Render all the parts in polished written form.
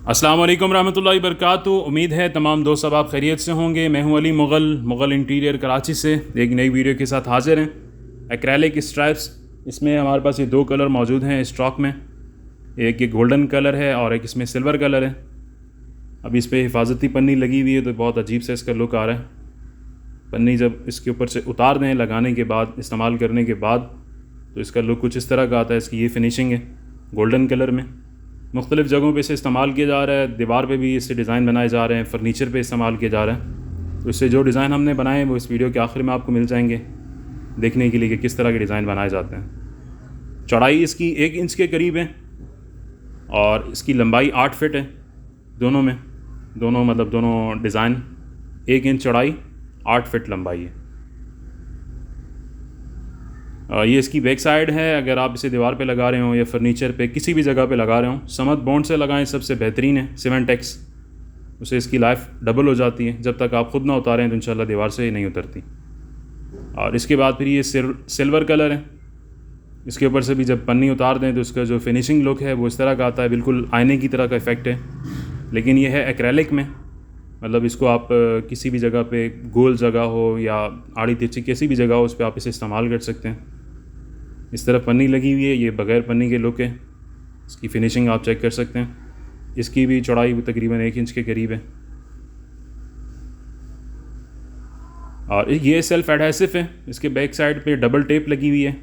अस्सलाम वालेकुम रहमतुल्लाहि बरकातुहू। उम्मीद है तमाम दोस्त सब आप खैरियत से होंगे। मैं हूं अली मुग़ल इंटीरियर कराची से एक नई वीडियो के साथ हाज़िर हैं। एक्रेलिक स्ट्राइप्स, इसमें हमारे पास ये दो कलर मौजूद हैं स्टॉक में। एक ये गोल्डन कलर है और एक इसमें सिल्वर कलर है। अभी इस पर हिफाजती पन्नी लगी हुई है तो बहुत अजीब सा इसका लुक आ रहा है। पन्नी जब इसके ऊपर से उतार दें लगाने के बाद, इस्तेमाल करने के बाद, तो इसका लुक कुछ इस तरह का आता है। इसकी ये फिनिशिंग है गोल्डन कलर में। मुख्तलिफ़ जगहों पे इसे इस्तेमाल किया जा रहा है। दीवार पे भी इससे डिज़ाइन बनाए जा रहे हैं, फ़र्नीचर पे इस्तेमाल किया जा रहा है। तो इससे जो डिज़ाइन हमने बनाए हैं वो इस वीडियो के आखिर में आपको मिल जाएंगे देखने के लिए कि किस तरह के डिज़ाइन बनाए जाते हैं। चौड़ाई इसकी 1 इंच के करीब है और इसकी लंबाई 8 फिट है। दोनों डिज़ाइन 1 इंच चौड़ाई 8 फिट लंबाई है। ये इसकी बैक साइड है। अगर आप इसे दीवार पे लगा रहे हो या फर्नीचर पे किसी भी जगह पे लगा रहे हो, समत बॉन्ड से लगाएं, सबसे बेहतरीन है। सीमेंटेक्स, उससे इसकी लाइफ डबल हो जाती है। जब तक आप ख़ुद ना उतारें तो इंशाल्लाह दीवार से ही नहीं उतरती। और इसके बाद फिर ये सिल्वर कलर है। इसके ऊपर से भी जब पन्नी उतार दें तो इसका जो फिनिशिंग लुक है वो इस तरह का आता है, बिल्कुल आईने की तरह का इफ़ेक्ट है। लेकिन ये है एक्रेलिक में, मतलब इसको आप किसी भी जगह पे, गोल जगह हो या आड़ी तिरछी किसी भी जगह हो, उस पर आप इसे इस्तेमाल कर सकते हैं। इस तरह पन्नी लगी हुई है, ये बग़ैर पन्नी के लुक है। इसकी फ़िनिशिंग आप चेक कर सकते हैं। इसकी भी चौड़ाई तकरीबन 1 इंच के करीब है। और ये सेल्फ़ एडहेसिव है। इसके बैक साइड पे डबल टेप लगी हुई है।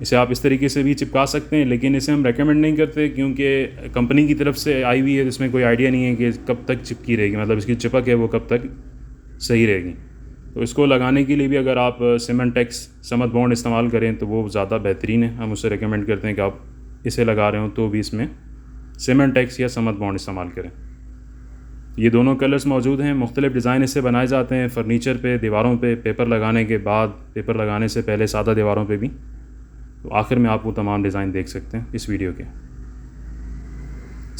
इसे आप इस तरीके से भी चिपका सकते हैं, लेकिन इसे हम रेकमेंड नहीं करते क्योंकि कंपनी की तरफ से आई हुई है, तो इसमें कोई आइडिया नहीं है कि कब तक चिपकी रहेगी, मतलब इसकी चिपक है वो कब तक सही रहेगी। तो इसको लगाने के लिए भी अगर आप सीमेंटेक्स समत बॉन्ड इस्तेमाल करें तो वो ज़्यादा बेहतरीन है। हम उससे रेकमेंड करते हैं कि आप इसे लगा रहे हो तो भी इसमें सीमेंटेक्स या समत बॉन्ड इस्तेमाल करें। ये दोनों कलर्स मौजूद हैं। मुख्तलिफ़ डिज़ाइन इससे बनाए जाते हैं फर्नीचर पे, दीवारों पे, पेपर लगाने के बाद, पेपर लगाने से पहले सादा दीवारों पे भी। तो आखिर में आप वो तमाम डिज़ाइन देख सकते हैं इस वीडियो के।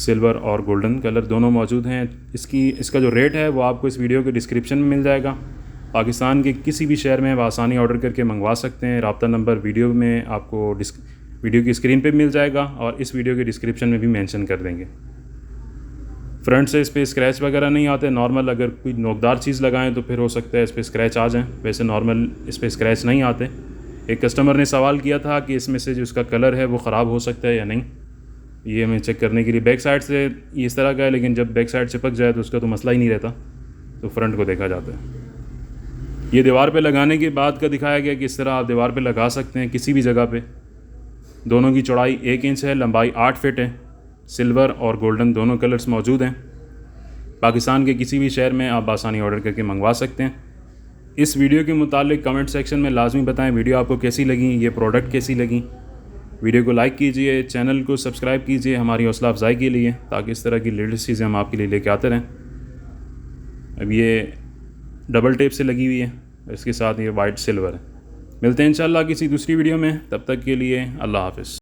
सिल्वर और गोल्डन कलर दोनों मौजूद हैं। इसका जो रेट है वो आपको इस वीडियो के डिस्क्रिप्शन में मिल जाएगा। पाकिस्तान के किसी भी शहर में आसानी ऑर्डर करके मंगवा सकते हैं। राब्ता नंबर वीडियो में आपको वीडियो की स्क्रीन पे मिल जाएगा और इस वीडियो के डिस्क्रिप्शन में भी मेंशन कर देंगे। फ्रंट से इस पर स्क्रैच वगैरह नहीं आते। नॉर्मल अगर कोई नोकदार चीज़ लगाएं तो फिर हो सकता है इस पर स्क्रैच आ जाएँ, वैसे नॉर्मल इस पर स्क्रैच नहीं आते। एक कस्टमर ने सवाल किया था कि इसमें से जो इसका कलर है वो ख़राब हो सकता है या नहीं। ये हमें चेक करने के लिए बैक साइड से ये इस तरह का है, लेकिन जब बैक साइड चिपक जाए तो उसका तो मसला ही नहीं रहता, तो फ्रंट को देखा जाता है। ये दीवार पे लगाने के बाद का दिखाया गया कि इस तरह आप दीवार पे लगा सकते हैं किसी भी जगह पे। दोनों की चौड़ाई 1 इंच है, लंबाई 8 फिट है। सिल्वर और गोल्डन दोनों कलर्स मौजूद हैं। पाकिस्तान के किसी भी शहर में आप आसानी ऑर्डर करके मंगवा सकते हैं। इस वीडियो के मुतालिक कमेंट सेक्शन में लाजमी बताएं वीडियो आपको कैसी लगी, ये प्रोडक्ट कैसी लगी। वीडियो को लाइक कीजिए, चैनल को सब्सक्राइब कीजिए हमारी हौसला अफजाई के लिए, ताकि इस तरह की लेटेस्ट चीज़ें हम आपके लिए लेके आते रहें। अब ये डबल टेप से लगी हुई है, इसके साथ ये वाइट सिल्वर है। मिलते हैं इंशाल्लाह किसी दूसरी वीडियो में, तब तक के लिए अल्लाह हाफ़िज़।